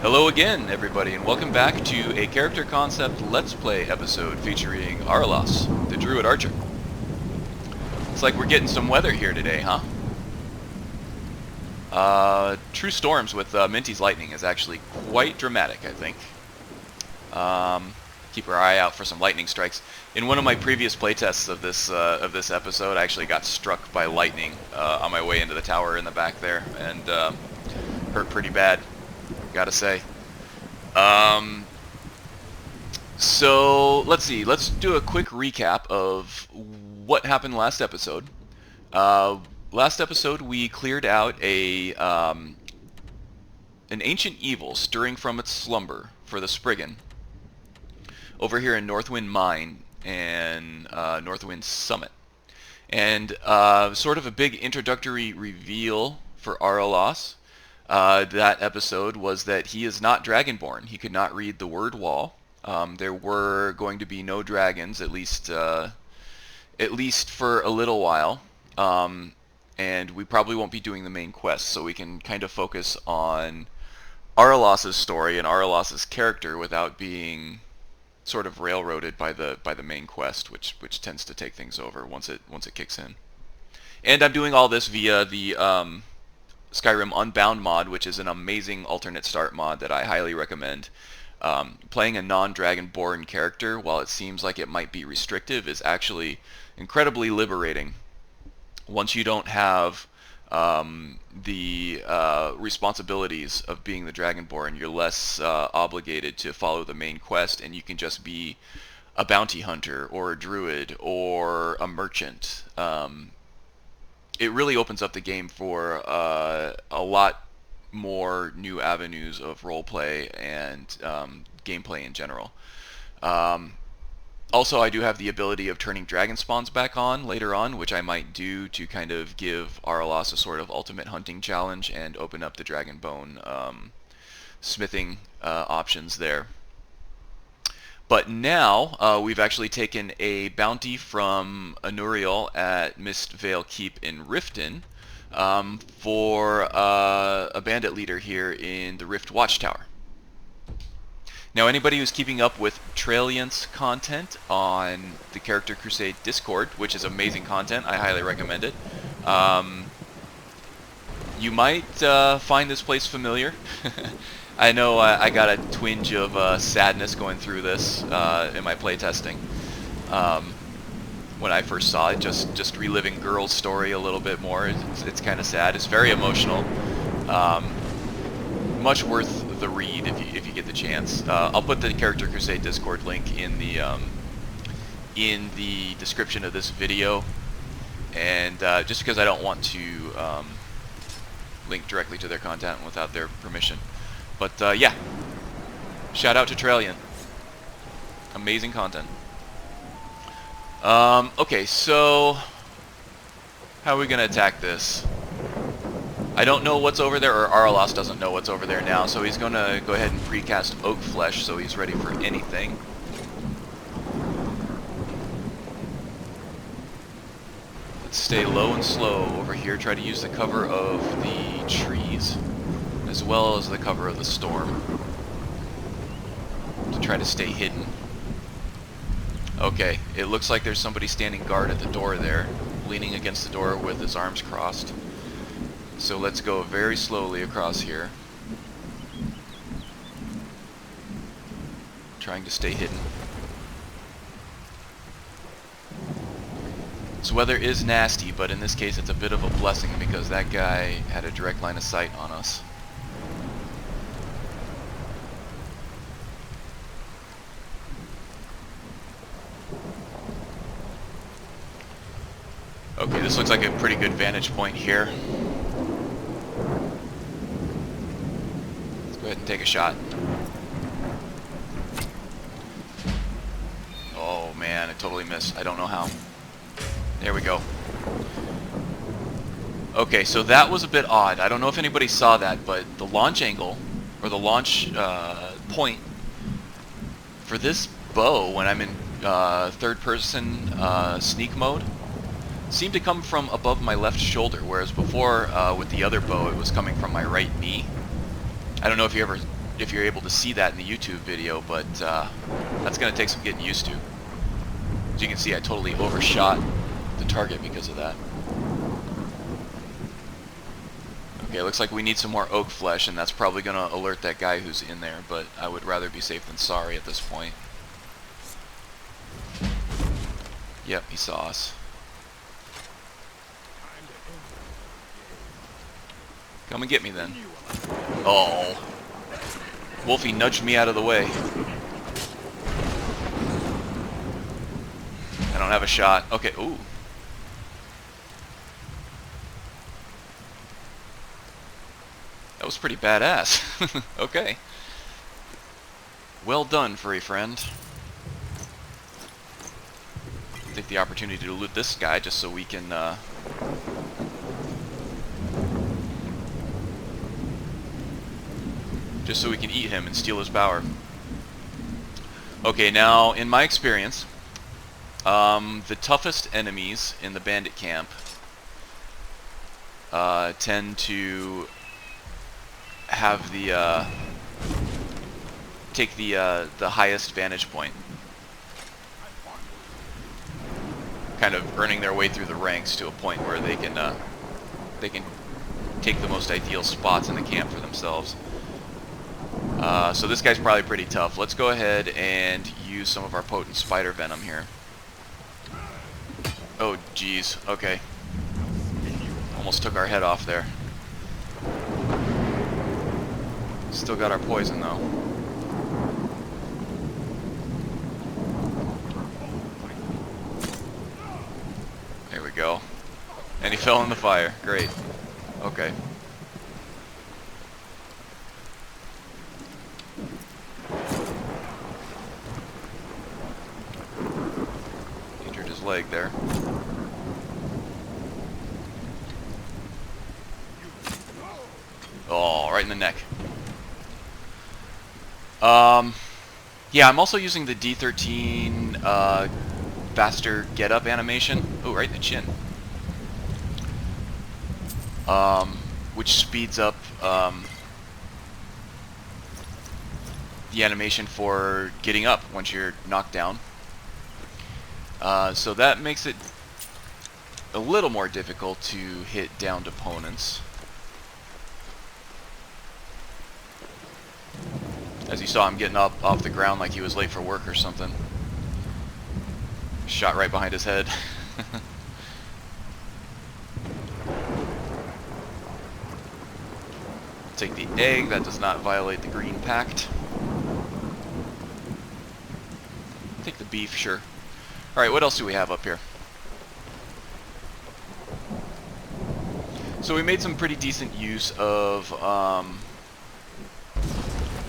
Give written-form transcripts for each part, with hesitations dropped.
Hello again, everybody, and welcome back to a character concept Let's Play episode featuring Araelas, the Druid Archer. It's like we're getting some weather here today, huh? True storms with Minty's lightning is actually quite dramatic, I think. Keep our eye out for some lightning strikes. In one of my previous playtests of this episode, I actually got struck by lightning on my way into the tower in the back there, and hurt pretty bad, gotta say. So let's see. Let's do a quick recap of what happened last episode. Last episode we cleared out an ancient evil stirring from its slumber for the Spriggan over here in Northwind Mine and Northwind Summit. And sort of a big introductory reveal for Araelas. That episode was that he is not Dragonborn. He could not read the word wall. There were going to be no dragons, at least for a little while. And we probably won't be doing the main quest, so we can kind of focus on Araelas' story and Araelas' character without being sort of railroaded by the main quest, which tends to take things over once it kicks in. And I'm doing all this via the Skyrim Unbound mod, which is an amazing alternate start mod that I highly recommend. Playing a non-Dragonborn character, while it seems like it might be restrictive, is actually incredibly liberating. Once you don't have the responsibilities of being the Dragonborn, you're less obligated to follow the main quest, and you can just be a bounty hunter or a druid or a merchant. It really opens up the game for a lot more new avenues of roleplay and gameplay in general. Also, I do have the ability of turning dragon spawns back on later on, which I might do to kind of give Araelas a sort of ultimate hunting challenge and open up the dragon bone smithing options there. But now, we've actually taken a bounty from Anuriel at Mistvale Keep in Riften for a bandit leader here in the Rift Watchtower. Now, anybody who's keeping up with Trailiant's content on the Character Crusade Discord, which is amazing content, I highly recommend it, you might find this place familiar. I know I got a twinge of sadness going through this in my playtesting. When I first saw it, just reliving Girl's story a little bit more, it's kind of sad. It's very emotional. Much worth the read if you get the chance. I'll put the Character Crusade Discord link in the description of this video, and just because I don't want to link directly to their content without their permission. But yeah, shout out to Trailiant. Amazing content. Okay, so how are we gonna attack this? I don't know what's over there, or Araelas doesn't know what's over there now, so he's gonna go ahead and precast Oak Flesh so he's ready for anything. Let's stay low and slow over here, try to use the cover of the trees, as well as the cover of the storm, to try to stay hidden. Okay, it looks like there's somebody standing guard at the door there, leaning against the door with his arms crossed. So let's go very slowly across here, trying to stay hidden. This weather is nasty, but in this case it's a bit of a blessing because that guy had a direct line of sight on us. Okay, this looks like a pretty good vantage point here. Let's go ahead and take a shot. Oh man, I totally missed. I don't know how. There we go. Okay, so that was a bit odd. I don't know if anybody saw that, but the launch angle, or the launch point for this bow when I'm in third-person sneak mode seemed to come from above my left shoulder, whereas before with the other bow it was coming from my right knee. I don't know if you ever if you're able to see that in the YouTube video, but that's going to take some getting used to. As you can see, I totally overshot the target because of that. Okay, looks like we need some more oak flesh, and that's probably going to alert that guy who's in there, but I would rather be safe than sorry at this point. Yep, he saw us. Come and get me then. Oh. Wolfie nudged me out of the way. I don't have a shot. Okay, ooh. That was pretty badass. Okay. Well done, furry friend. Take the opportunity to loot this guy just so we can eat him and steal his power. Okay, now in my experience, the toughest enemies in the bandit camp tend to have the take the highest vantage point, kind of earning their way through the ranks to a point where they can take the most ideal spots in the camp for themselves. So this guy's probably pretty tough. Let's go ahead and use some of our potent spider venom here. Oh geez, okay. Almost took our head off there. Still got our poison though. There we go. And he fell in the fire. Great. Okay. Injured his leg there. Oh, right in the neck. Yeah, I'm also using the D13 faster get up animation. Oh, right in the chin. Which speeds up the animation for getting up once you're knocked down. So that makes it a little more difficult to hit downed opponents. As you saw him getting up off the ground like he was late for work or something. Shot right behind his head. Take the egg, that does not violate the green pact. Take the beef, sure. Alright, what else do we have up here? So we made some pretty decent use of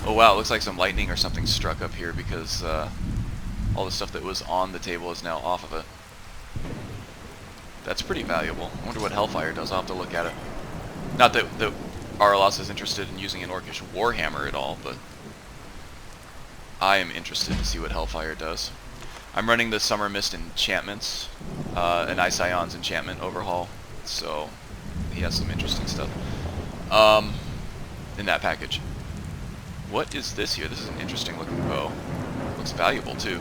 oh wow, it looks like some lightning or something struck up here because all the stuff that was on the table is now off of it. That's pretty valuable. I wonder what Hellfire does. I'll have to look at it. Not that Araelas is interested in using an Orcish Warhammer at all, but I am interested to see what Hellfire does. I'm running the Summer Mist enchantments, an Ice Ions enchantment overhaul, so he has some interesting stuff in that package. What is this here? This is an interesting looking bow. Looks valuable too.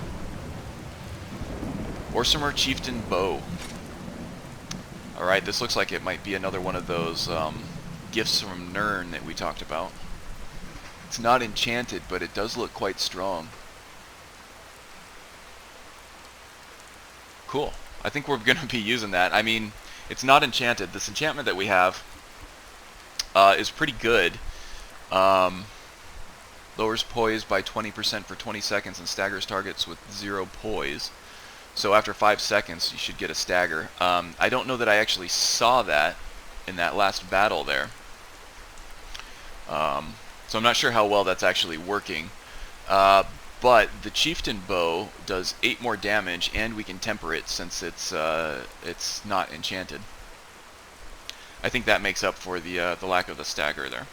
Orsimer Chieftain Bow. Alright, this looks like it might be another one of those gifts from Nirn that we talked about. It's not enchanted, but it does look quite strong. Cool. I think we're going to be using that. I mean, it's not enchanted. This enchantment that we have is pretty good. Lowers poise by 20% for 20 seconds and staggers targets with 0 poise. So after 5 seconds, you should get a stagger. I don't know that I actually saw that in that last battle there. So I'm not sure how well that's actually working. But the Chieftain Bow does 8 more damage, and we can temper it since it's not enchanted. I think that makes up for the lack of the stagger there.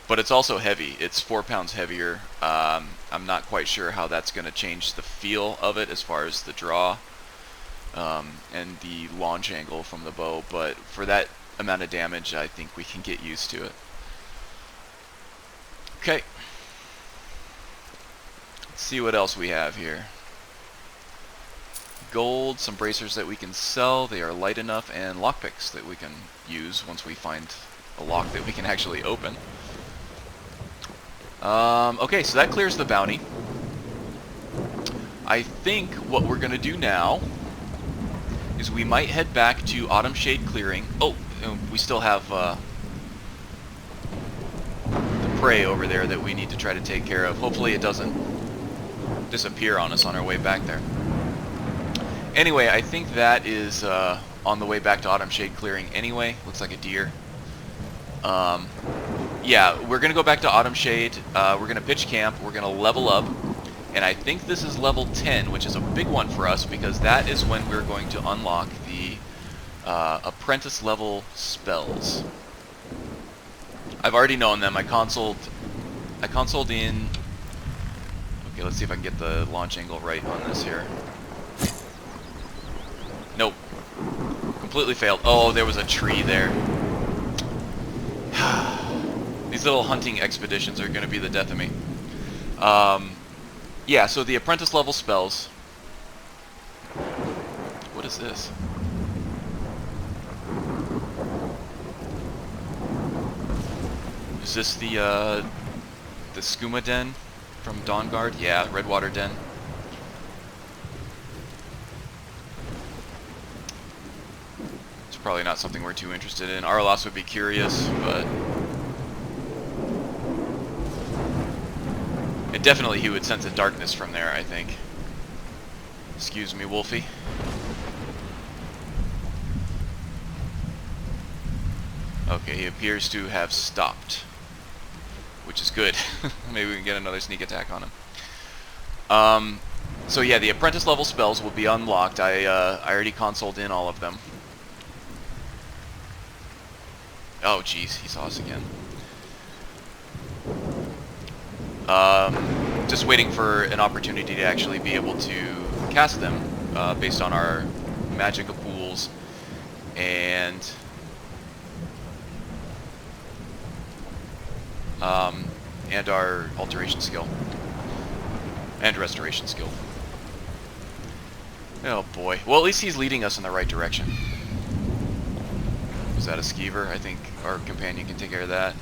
But it's also heavy. It's 4 pounds heavier. I'm not quite sure how that's going to change the feel of it as far as the draw and the launch angle from the bow. But for that amount of damage, I think we can get used to it. Okay. Let's see what else we have here. Gold, some bracers that we can sell. They are light enough, and lockpicks that we can use once we find a lock that we can actually open. Okay, so that clears the bounty. I think what we're going to do now is we might head back to Autumn Shade Clearing. Oh, we still have the prey over there that we need to try to take care of. Hopefully it doesn't disappear on us on our way back there. Anyway, I think that is on the way back to Autumn Shade Clearing anyway. Looks like a deer. Yeah, we're going to go back to Autumn Shade. We're going to pitch camp. We're going to level up. And I think this is level 10, which is a big one for us because that is when we're going to unlock the apprentice level spells. I've already known them. I consoled in... Okay, let's see if I can get the launch angle right on this here. Nope. Completely failed. Oh, there was a tree there. These little hunting expeditions are going to be the death of me. Yeah, so the apprentice level spells. What is this? Is this the skooma den from Dawnguard? Yeah, Redwater Den. It's probably not something we're too interested in. Araelas would be curious, but definitely he would sense a darkness from there, I think. Excuse me, Wolfie. Okay, he appears to have stopped, which is good. Maybe we can get another sneak attack on him. So yeah, the apprentice level spells will be unlocked. I already consoled in all of them. Oh jeez, he saw us again. Just waiting for an opportunity to actually be able to cast them based on our magical pools and our alteration skill and restoration skill. Oh boy. Well, at least he's leading us in the right direction. Was that a skeever? I think our companion can take care of that.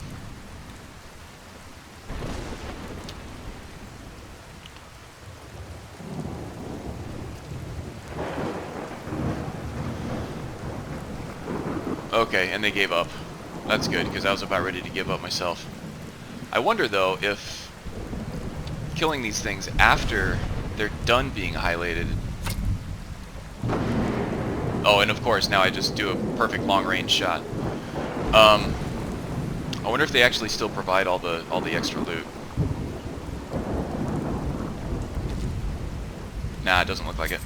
Okay, and they gave up. That's good, because I was about ready to give up myself. I wonder, though, if killing these things after they're done being highlighted... Oh, and of course, now I just do a perfect long-range shot. I wonder if they actually still provide all the extra loot. Nah, it doesn't look like it.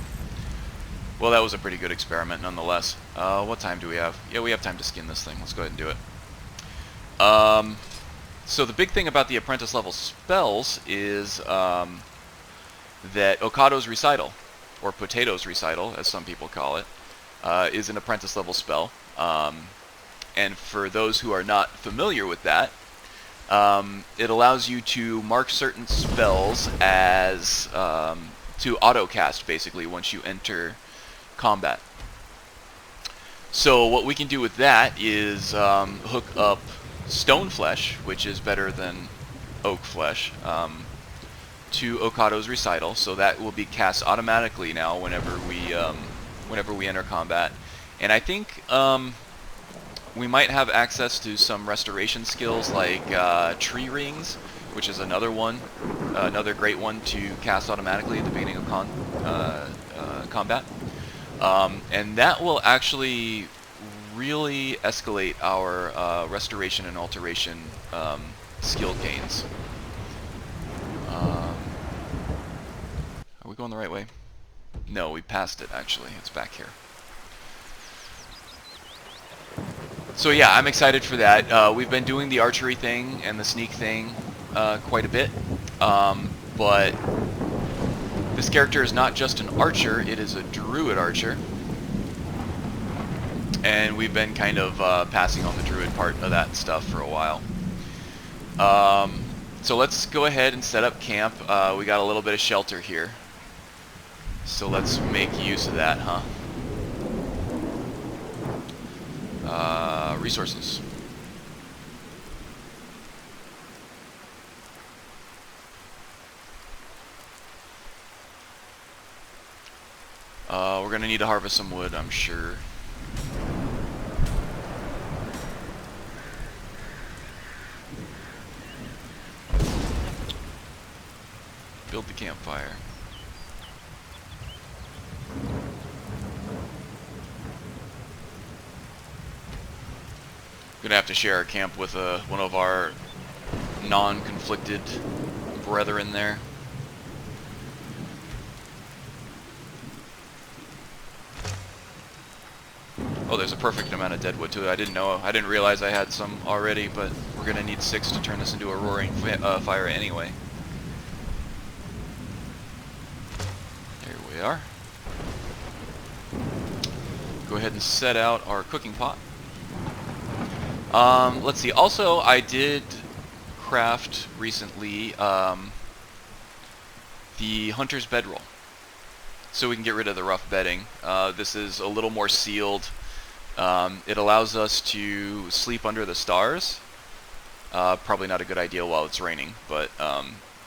Well, that was a pretty good experiment, nonetheless. What time do we have? Yeah, we have time to skin this thing. Let's go ahead and do it. So the big thing about the apprentice level spells is that Okado's Recital, or Potato's Recital, as some people call it, is an apprentice level spell. And for those who are not familiar with that, it allows you to mark certain spells as to auto-cast, basically, once you enter combat. So what we can do with that is hook up stone flesh, which is better than oak flesh, to Okado's Recital, so that will be cast automatically now whenever we enter combat. And I think we might have access to some restoration skills like tree rings, which is another great one to cast automatically at the beginning of combat. And that will actually really escalate our restoration and alteration skill gains. Are we going the right way? No, we passed it actually. It's back here. So yeah, I'm excited for that. We've been doing the archery thing and the sneak thing quite a bit, but this character is not just an archer, it is a druid archer. And we've been kind of passing on the druid part of that stuff for a while. So let's go ahead and set up camp. We got a little bit of shelter here. So let's make use of that, huh? Resources. We're gonna need to harvest some wood, I'm sure. Build the campfire. Gonna have to share our camp with one of our non-conflicted brethren there. Oh, there's a perfect amount of deadwood too. I didn't realize I had some already, but we're gonna need 6 to turn this into a roaring fire anyway. There we are. Go ahead and set out our cooking pot. Let's see. Also, I did craft recently the hunter's bedroll, so we can get rid of the rough bedding. This is a little more sealed. It allows us to sleep under the stars. Probably not a good idea while it's raining, but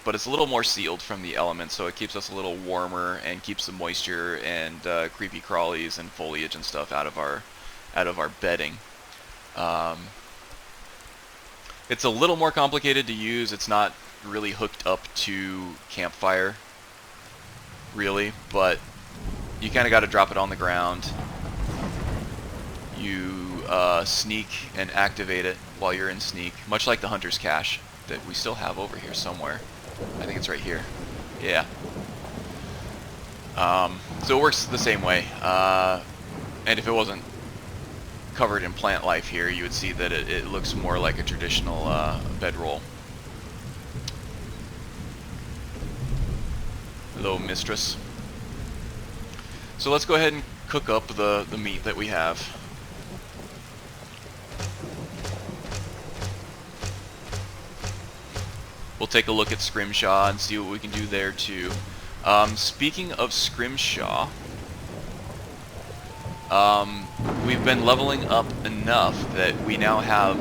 it's a little more sealed from the elements, so it keeps us a little warmer and keeps the moisture and creepy crawlies and foliage and stuff out of our bedding. It's a little more complicated to use. It's not really hooked up to campfire, really, but you kind of got to drop it on the ground. You sneak and activate it while you're in sneak, much like the hunter's cache that we still have over here somewhere. I think it's right here. Yeah. So it works the same way. And if it wasn't covered in plant life here, you would see that it looks more like a traditional bedroll. Hello, mistress. So let's go ahead and cook up the meat that we have. We'll take a look at Scrimshaw and see what we can do there too. Speaking of Scrimshaw, we've been leveling up enough that we now have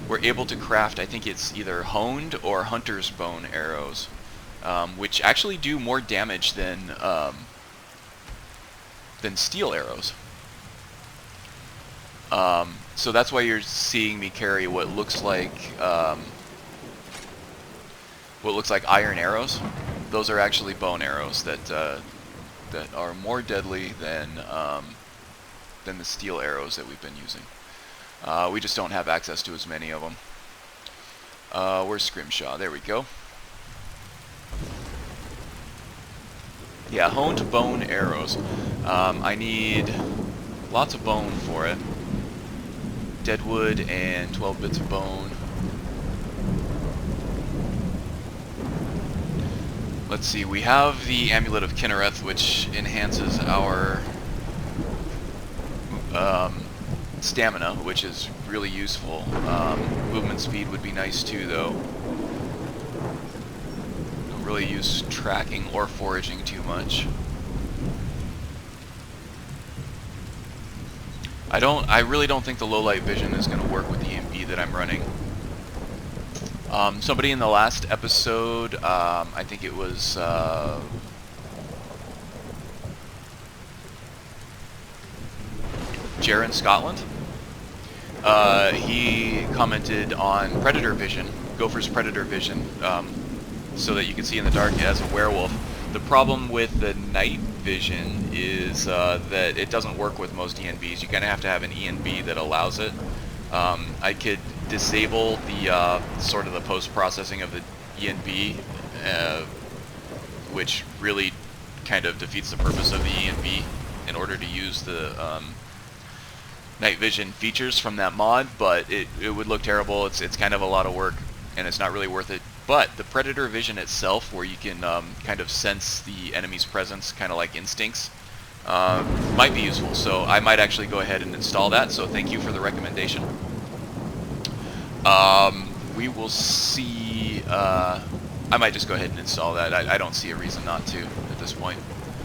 we're able to craft, I think it's either honed or hunter's bone arrows, which actually do more damage than steel arrows. So that's why you're seeing me carry what looks like iron arrows. Those are actually bone arrows that are more deadly than the steel arrows that we've been using. We just don't have access to as many of them. Where's Scrimshaw? There we go. Yeah, honed bone arrows. I need lots of bone for it. Deadwood and 12 bits of bone. Let's see, we have the Amulet of Kinnereth, which enhances our stamina, which is really useful. Movement speed would be nice too, though. Don't really use tracking or foraging too much. I really don't think the low light vision is going to work with the EMB that I'm running. Somebody in the last episode, I think it was Jaren Scotland, he commented on Predator Vision, Gopher's Predator Vision, so that you can see in the dark as a werewolf. The problem with the night vision is that it doesn't work with most ENBs. You kind of have to have an ENB that allows it. I could disable the sort of the post-processing of the ENB, which really kind of defeats the purpose of the ENB in order to use the night vision features from that mod, but it would look terrible. It's kind of a lot of work, and it's not really worth it. But the Predator Vision itself, where you can kind of sense the enemy's presence, kind of like instincts, might be useful. So I might actually go ahead and install that, so thank you for the recommendation. We will see. I might just go ahead and install that. I don't see a reason not to at this point.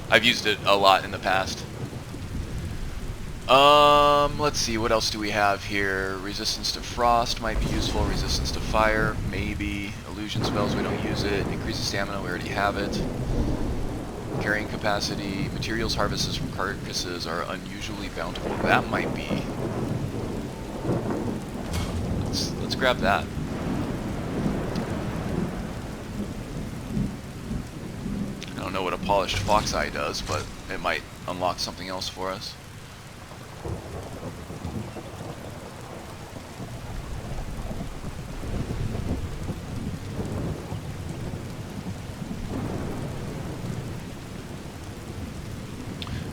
I've used it a lot in the past. Let's see, what else do we have here? Resistance to frost might be useful. Resistance to fire, maybe. Illusion spells, we don't use it. Increases stamina, we already have it. Carrying capacity. Materials harvested from carcasses are unusually bountiful. That might be. Let's grab that. I don't know what a polished fox eye does, but it might unlock something else for us.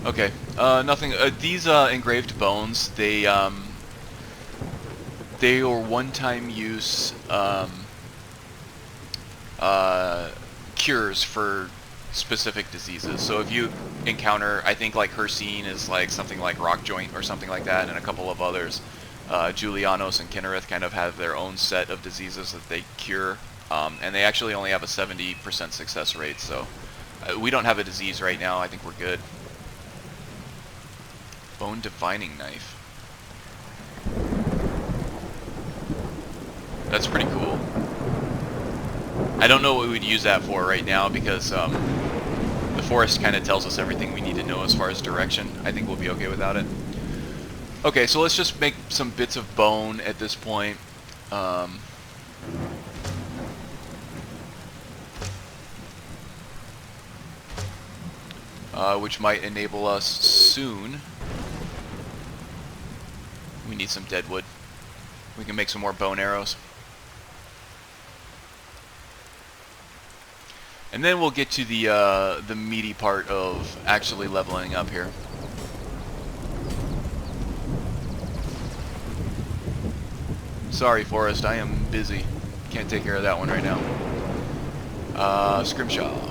Okay, nothing. These engraved bones, they are one-time use cures for specific diseases. So if you encounter, I think like Hircine is like something like rock joint or something like that, and a couple of others. Julianos and Kinnereth kind of have their own set of diseases that they cure, and they actually only have a 70% success rate. So we don't have a disease right now. I think we're good. Bone divining knife. That's pretty cool. I don't know what we would use that for right now because the forest kind of tells us everything we need to know as far as direction. I think we'll be okay without it. Okay, so let's just make some bits of bone at this point. Which might enable us soon. We need some dead wood. We can make some more bone arrows. And then we'll get to the meaty part of actually leveling up here. Sorry, Forest, I am busy. Can't take care of that one right now. Scrimshaw.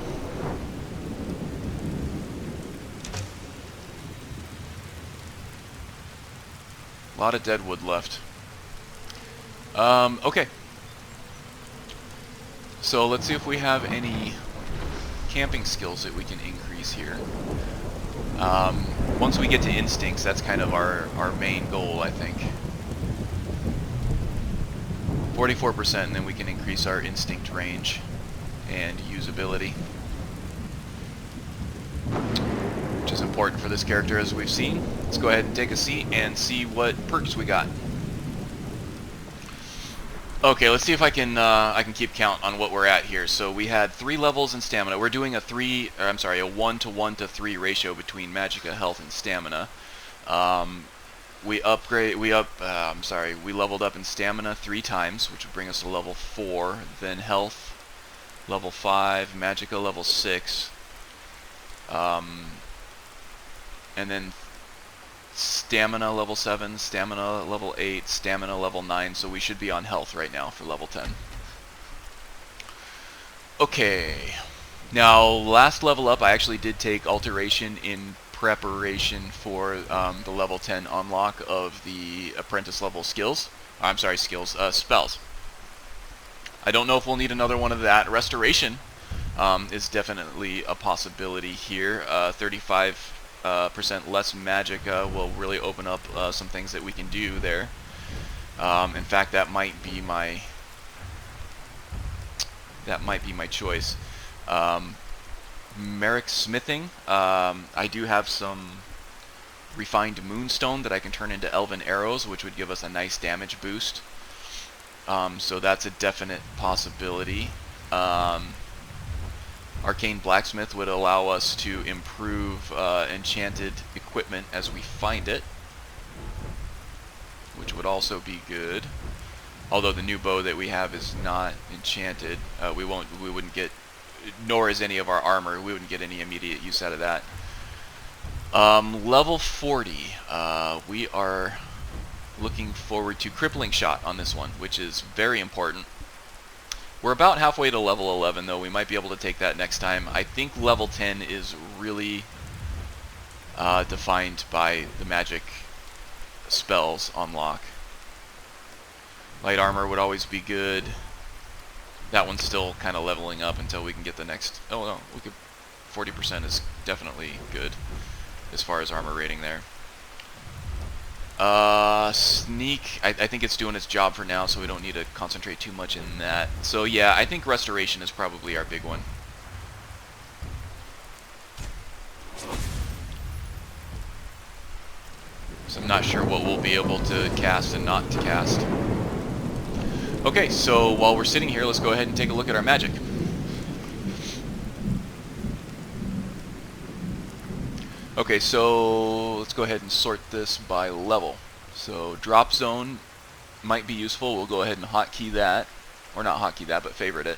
A lot of dead wood left. Okay. So let's see if we have any camping skills that we can increase here. Once we get to instincts, that's kind of our main goal, I think. 44%, and then we can increase our instinct range and usability, which is important for this character, as we've seen. Let's go ahead and take a seat and see what perks we got. Okay, let's see if I can keep count on what we're at here. So we had 3 levels in stamina. We're doing a 1 to 1 to 3 ratio between magicka, health, and stamina. We leveled up in stamina 3 times, which would bring us to level 4. Then health, level 5, magicka, level 6. And then stamina level 7, stamina level 8, stamina level 9, so we should be on health right now for level 10. Okay, now last level up I actually did take alteration in preparation for the level 10 unlock of the apprentice level skills. Spells. I don't know if we'll need another one of that. Restoration is definitely a possibility here. 35% less magicka will really open up some things that we can do there. In fact, that might be my choice. Merrick smithing. I do have some refined moonstone that I can turn into elven arrows, which would give us a nice damage boost. So that's a definite possibility. Arcane Blacksmith would allow us to improve enchanted equipment as we find it, which would also be good. Although the new bow that we have is not enchanted, we wouldn't get, nor is any of our armor. We wouldn't get any immediate use out of that. Level 40, we are looking forward to Crippling Shot on this one, which is very important. We're about halfway to level 11, though. We might be able to take that next time. I think level 10 is really defined by the magic spells unlock. Light armor would always be good. That one's still kind of leveling up until we can get the next... Oh no, we could... 40% is definitely good as far as armor rating there. Sneak, I think it's doing its job for now, so we don't need to concentrate too much in that. So yeah, I think restoration is probably our big one. So I'm not sure what we'll be able to cast and not to cast. Okay, so while we're sitting here, let's go ahead and take a look at our magic. Okay, so let's go ahead and sort this by level. So drop zone might be useful. We'll go ahead and hotkey that, or not hotkey that, but favorite it,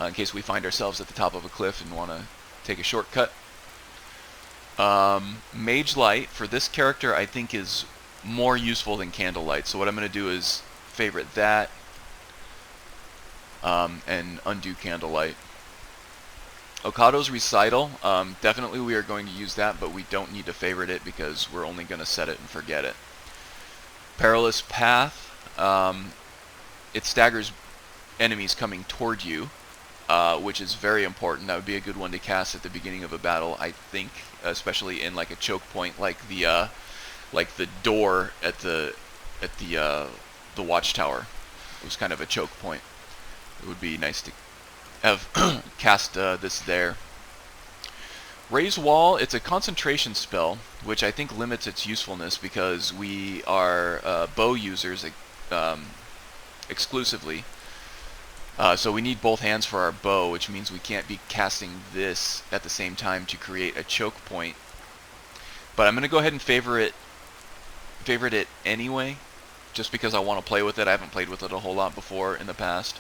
in case we find ourselves at the top of a cliff and want to take a shortcut. Mage Light, for this character, I think is more useful than Candlelight. So what I'm going to do is favorite that, and undo Candlelight. Okado's Recital, definitely we are going to use that, but we don't need to favorite it because we're only going to set it and forget it. Perilous Path, it staggers enemies coming toward you, which is very important. That would be a good one to cast at the beginning of a battle, I think, especially in like a choke point, like the door at the Watchtower. It was kind of a choke point. It would be nice to have cast this there. Raise Wall, it's a concentration spell, which I think limits its usefulness because we are bow users exclusively. So we need both hands for our bow, which means we can't be casting this at the same time to create a choke point. But I'm going to go ahead and favorite it anyway, just because I want to play with it. I haven't played with it a whole lot before in the past.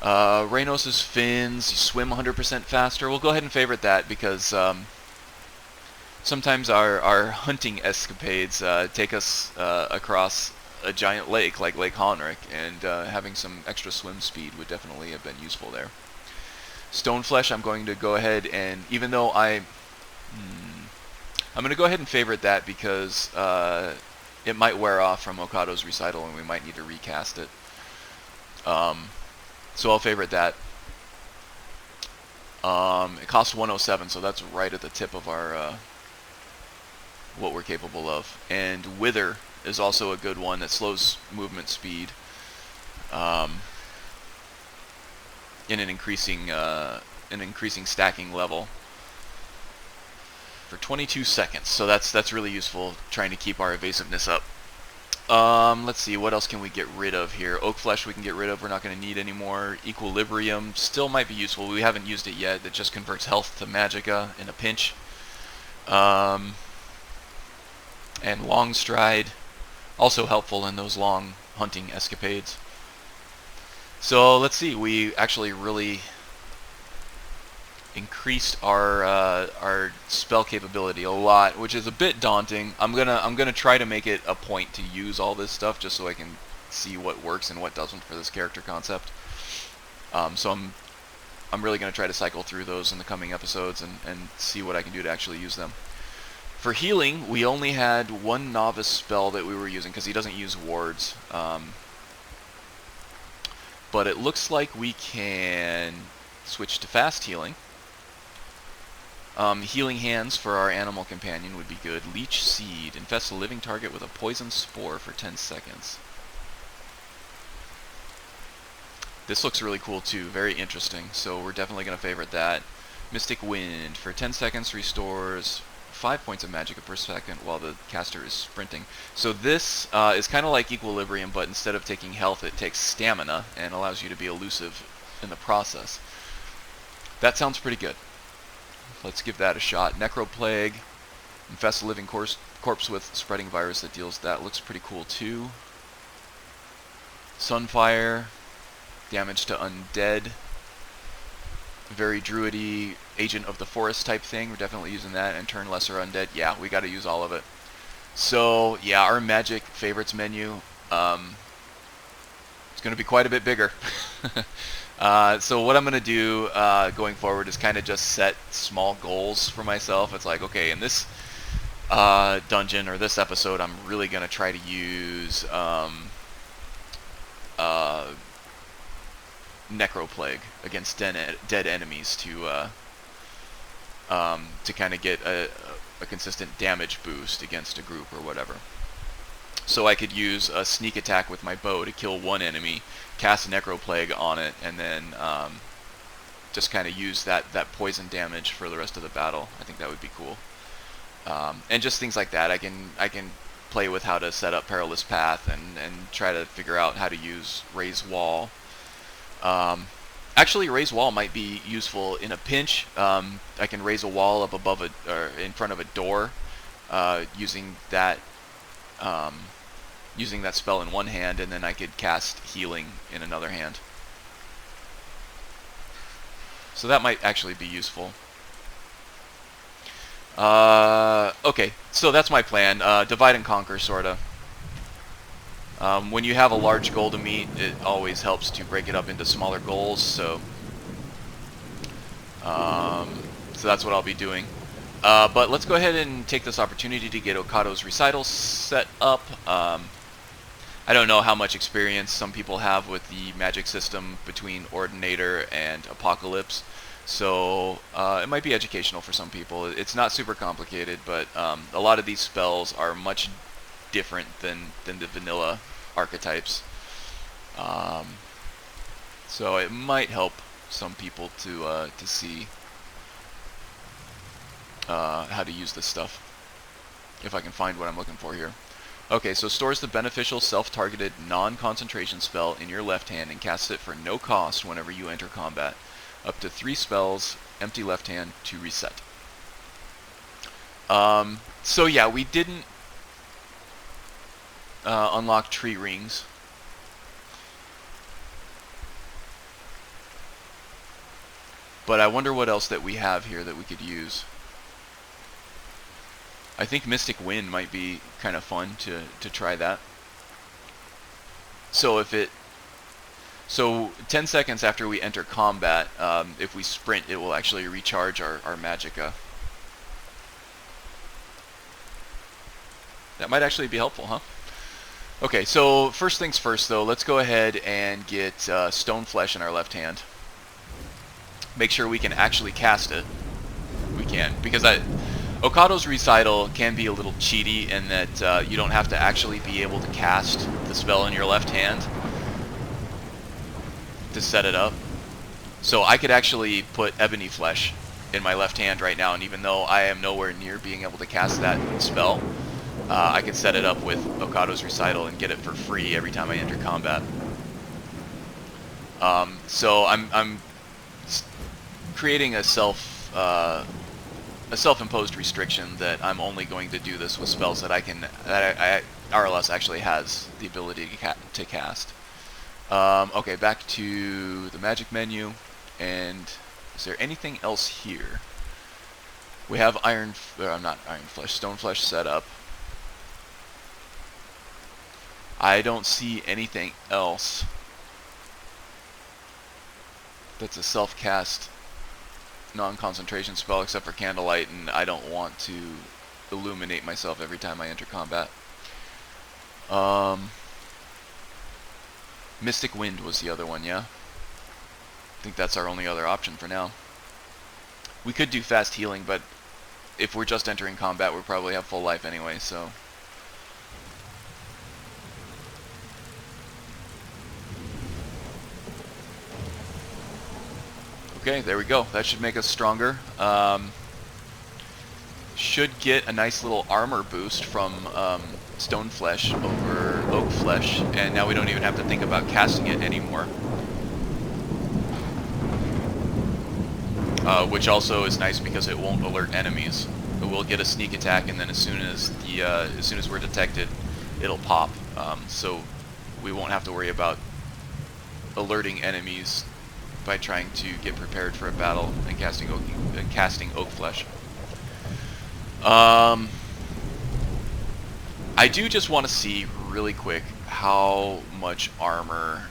Reynos' fins, you swim 100% faster. We'll go ahead and favorite that because sometimes our hunting escapades take us across a giant lake like Lake Honrick, and having some extra swim speed would definitely have been useful there. Stoneflesh, I'm going to go ahead and, even though I'm going to go ahead and favorite that because it might wear off from Okado's Recital and we might need to recast it. So I'll favorite that. It costs 107, so that's right at the tip of our what we're capable of. And Wither is also a good one that slows movement speed in an increasing stacking level for 22 seconds. So that's really useful, trying to keep our evasiveness up. Let's see, what else can we get rid of here? Oak Flesh we can get rid of, we're not going to need anymore. Equilibrium still might be useful, we haven't used it yet. That just converts health to magicka in a pinch. And Long Stride, also helpful in those long hunting escapades. So let's see, we actually really increased our spell capability a lot, which is a bit daunting. I'm gonna try to make it a point to use all this stuff just so I can see what works and what doesn't for this character concept. So I'm really gonna try to cycle through those in the coming episodes and see what I can do to actually use them. For healing, we only had one novice spell that we were using because he doesn't use wards. But it looks like we can switch to fast healing. Healing Hands for our animal companion would be good. Leech Seed. Infest a living target with a poison spore for 10 seconds. This looks really cool too. Very interesting. So we're definitely going to favorite that. Mystic Wind. For 10 seconds restores 5 points of magicka per second while the caster is sprinting. So this is kind of like Equilibrium, but instead of taking health, it takes stamina and allows you to be elusive in the process. That sounds pretty good. Let's give that a shot. Necroplague. Infest a living corpse with spreading virus that deals that. Looks pretty cool too. Sunfire. Damage to undead. Very druidy, agent of the forest type thing. We're definitely using that. And turn lesser undead. Yeah, we got to use all of it. So yeah, our magic favorites menu. It's going to be quite a bit bigger. So what I'm going to do going forward is kind of just set small goals for myself. It's like, okay, in this dungeon or this episode, I'm really going to try to use Necroplague against dead enemies to kind of get a consistent damage boost against a group or whatever. So I could use a sneak attack with my bow to kill one enemy, cast Necroplague on it, and then just kind of use that poison damage for the rest of the battle. I think that would be cool. And just things like that. I can play with how to set up Perilous Path and try to figure out how to use Raise Wall. Actually, Raise Wall might be useful in a pinch. I can raise a wall up above or in front of a door, using that spell in one hand, and then I could cast Healing in another hand. So that might actually be useful. Okay, so that's my plan. Divide and conquer, sorta. When you have a large goal to meet, it always helps to break it up into smaller goals, so that's what I'll be doing. But let's go ahead and take this opportunity to get Okado's Recital set up. I don't know how much experience some people have with the magic system between Ordinator and Apocalypse, so it might be educational for some people. It's not super complicated, but a lot of these spells are much different than the vanilla archetypes. So it might help some people to see how to use this stuff, if I can find what I'm looking for here. Okay, so stores the beneficial self-targeted non-concentration spell in your left hand and casts it for no cost whenever you enter combat. Up to 3 spells, empty left hand to reset. So yeah, we didn't unlock tree rings. But I wonder what else that we have here that we could use. I think Mystic Wind might be kind of fun to try that. So 10 seconds after we enter combat, if we sprint, it will actually recharge our Magicka. That might actually be helpful, huh? Okay, so first things first though, let's go ahead and get Stone Flesh in our left hand. Make sure we can actually cast it. We can, because Okado's Recital can be a little cheaty in that you don't have to actually be able to cast the spell in your left hand to set it up. So I could actually put Ebony Flesh in my left hand right now, and even though I am nowhere near being able to cast that spell, I could set it up with Okado's Recital and get it for free every time I enter combat. So I'm creating a self-imposed restriction that I'm only going to do this with spells that Araelas actually has the ability to cast. Okay, back to the magic menu, and is there anything else here? We have Stone Flesh set up. I don't see anything else that's a self-cast non-concentration spell except for Candlelight, and I don't want to illuminate myself every time I enter combat. Mystic Wind was the other one, yeah? I think that's our only other option for now. We could do fast healing, but if we're just entering combat, we'll probably have full life anyway, so... Okay, there we go. That should make us stronger. Should get a nice little armor boost from Stone Flesh over Oak Flesh, and now we don't even have to think about casting it anymore. Which also is nice because it won't alert enemies. But we'll get a sneak attack, and then as soon as we're detected, it'll pop. So we won't have to worry about alerting enemies by trying to get prepared for a battle and casting Oak Flesh. I do just want to see really quick how much armor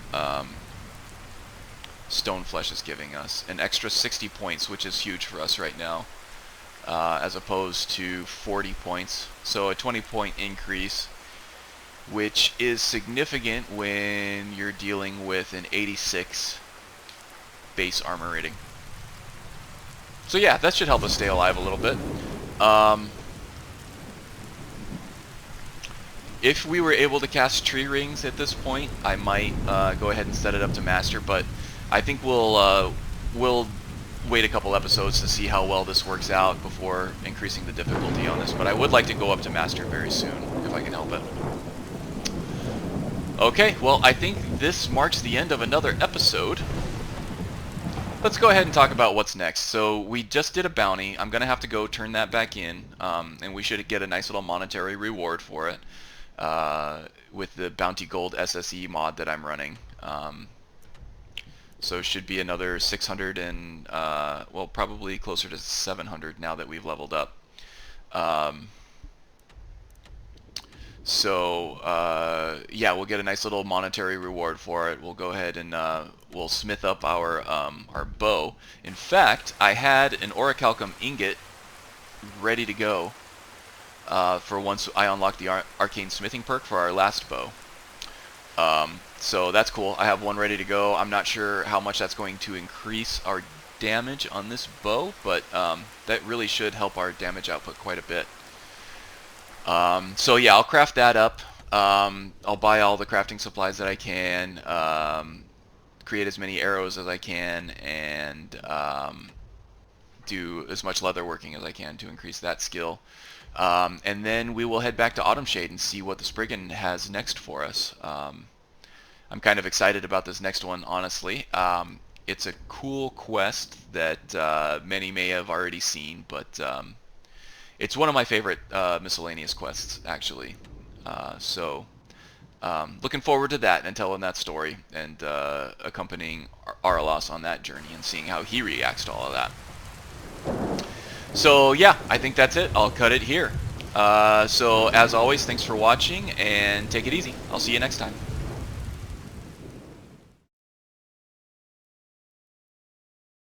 Stone Flesh is giving us. An extra 60 points, which is huge for us right now, as opposed to 40 points. So a 20-point increase which is significant when you're dealing with an 86 base armor rating. So yeah, that should help us stay alive a little bit. If we were able to cast tree rings at this point, I might go ahead and set it up to master, but I think we'll wait a couple episodes to see how well this works out before increasing the difficulty on this. But I would like to go up to master very soon, if I can help it. Okay, well, I think this marks the end of another episode. Let's go ahead and talk about what's next. So we just did a bounty. I'm going to have to go turn that back in, and we should get a nice little monetary reward for it with the Bounty Gold SSE mod that I'm running. So it should be another 600 and, well, probably closer to 700 now that we've leveled up. Yeah, we'll get a nice little monetary reward for it. We'll go ahead and we'll smith up our bow. In fact, I had an orichalcum ingot ready to go for once I unlocked the arcane smithing perk for our last bow. So that's cool. I have one ready to go. I'm not sure how much that's going to increase our damage on this bow, but that really should help our damage output quite a bit. So yeah, I'll craft that up. I'll buy all the crafting supplies that I can, create as many arrows as I can, and do as much leather working as I can to increase that skill. And then we will head back to Autumnshade and see what the Spriggan has next for us. I'm kind of excited about this next one, honestly. It's a cool quest that many may have already seen, but it's one of my favorite miscellaneous quests, actually. Looking forward to that and telling that story and accompanying Araelas on that journey and seeing how he reacts to all of that. So yeah, I think that's it. I'll cut it here. So as always, thanks for watching and take it easy. I'll see you next time.